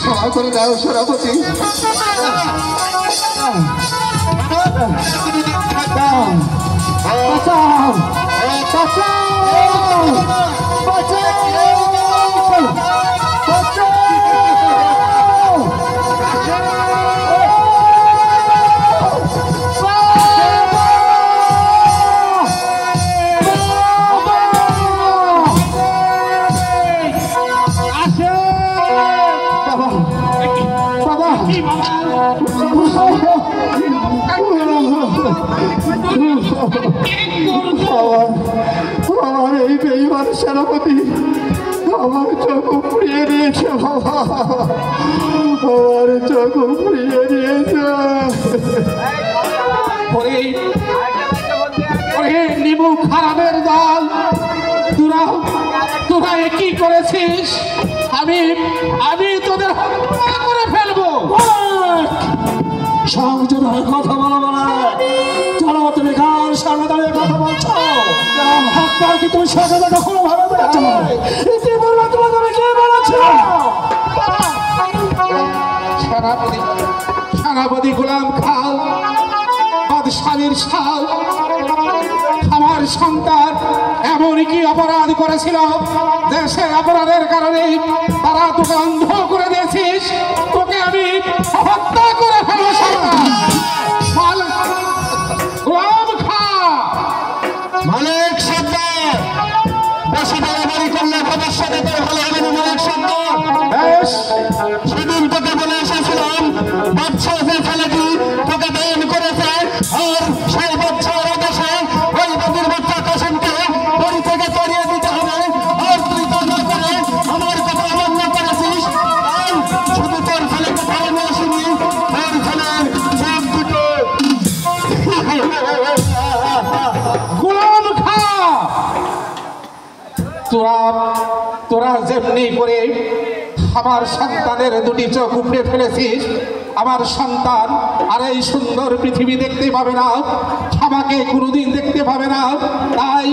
ক্ষমা করে দাও সেনাপতি। আমার এই বেঈমান সেনাপতি আমার চোখ পুড়িয়ে দিয়েছে বাবা, আমার চোখ পুড়িয়ে দিয়েছে। নিবু খারাপের দল, তোরা কি করেছিস? আমি তোদের হত্যা করে ফেলবো। সংযোজনের কথা বলা বলা চলো, তুমি কার সামনে দাঁড়িয়ে কথা বলছো? হত্যার কি তুমি সেখানে কখনো ভালো দেখছো? ইতিপূর্বে তোমাকে আমি কে বলেছি? সেনাপতি গোলাম খান বাদশাহীর শাল আমার সন্তান এমন কি অপরাধ করেছিল? দেশে অপরাধের কারণে তারা তোকে অন্ধ করে দিয়েছিস। তোকে আমি হত্যা করে ফেলবো। গোলাম খান মালিক সর্দার, বেশি বাড়াবাড়ি করলে ভবিষ্যতে তোর ভালো হবে না মালিক সর্দার। সেদিন তোকে বলে এসেছিলাম বাচ্চা যে ছেলেটি তোকে দান করেছে, আর সেই বাচ্চার আদেশে ওই বাদুর বাচ্চা কাসেমকে বাড়ি থেকে তরিয়ে দিতে হবে। আর তুই তা না করে আমার কথা অমান্য করেছিস। আর শুধু তোর ছেলেকে ধরে আসিনি, তোর ছেলের সব দুটো গোলাম খান, তোরা যেমনি করে আমার সন্তানের দুটি চোখ উপড়ে ফেলেছিস, আমার সন্তান আর এই সুন্দর পৃথিবী দেখতে পাবে না, আমাকে কোনোদিন দেখতে পাবে না। তাই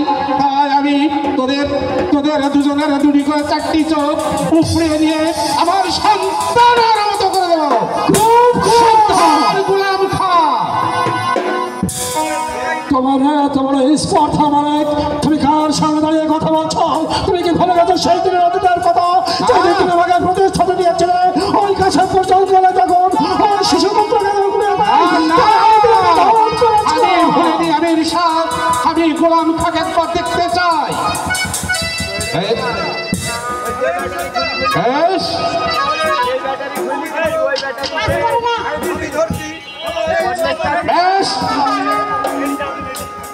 আমি তোদের দুজনের দুটি করে চারটি চোখ উপড়ে নিয়ে আমার সন্তানের মতো করে দেবো। গোলাম খান, তোমার স্পর্ধা মানে তুমি কার সামনে দাঁড়িয়ে কথা বলছো? তুমি কি ভুলে গেছো সেই দিনের অতীতের কথা? যেদিন তুমি আমাকে প্রতিষ্ঠাতা দিয়েছিলে ওই কাছে পর্যন্ত যখন ওই শিশু পুত্রকে আমি গোলাম খাকে একবার দেখতে চাই।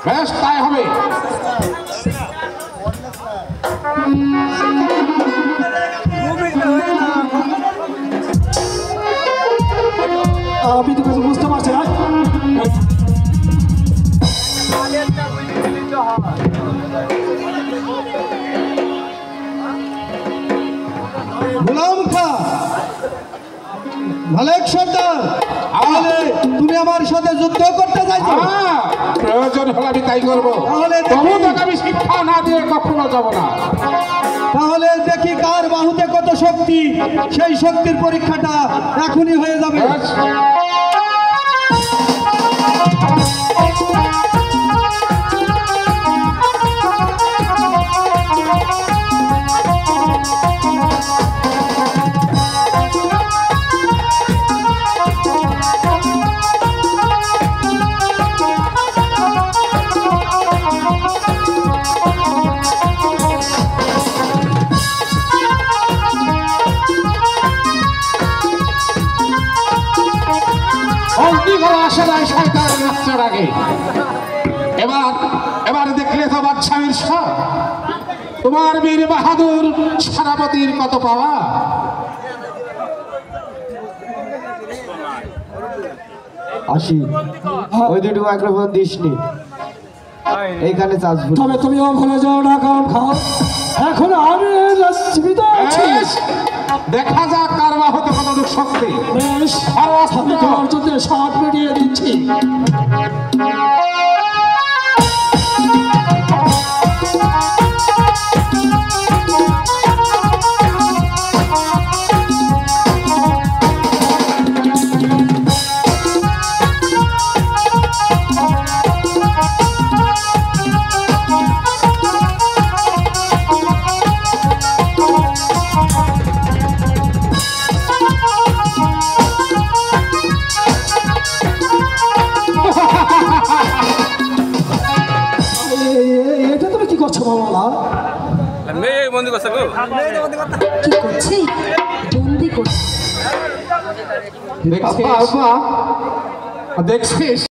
বেশ তাই হবে। আমি তো কিছু বুঝতে পারছি না। গোলাম খান, মালিক সর্দার, তুমি আমার সাথে যুদ্ধ করতে চাইছো? প্রয়োজন হলে আমি তাই করবো। তাহলে আমি শিক্ষা না দিয়ে কখনো যাব না। তাহলে দেখি কার বাহুতে কত শক্তি, সেই শক্তির পরীক্ষাটা এখনই হয়ে যাবে। এবার দেখলে তো বাদশাহীর শাহ, তোমার বীর বাহাদুর সেনাপতির কত পাওয়া। আসি ওই দুটো মাইক্রোফোন দিসনি, এইখানে চাষ। তবে তুমিও ভুলে যাও না, কারণ খাও এখন আমি জীবিত দেখা যাক কার বা হতে কতটুকু শক্তি। বেশ, আরো আস্তে আমি কর। তোমার জন্য সাত মিটিয়ে দিচ্ছি। এটা তুমি কি করছো বাবা? মেয়ে বন্দি করছে গো কি করছি বন্দি করছি দেখছিস? দেখছিস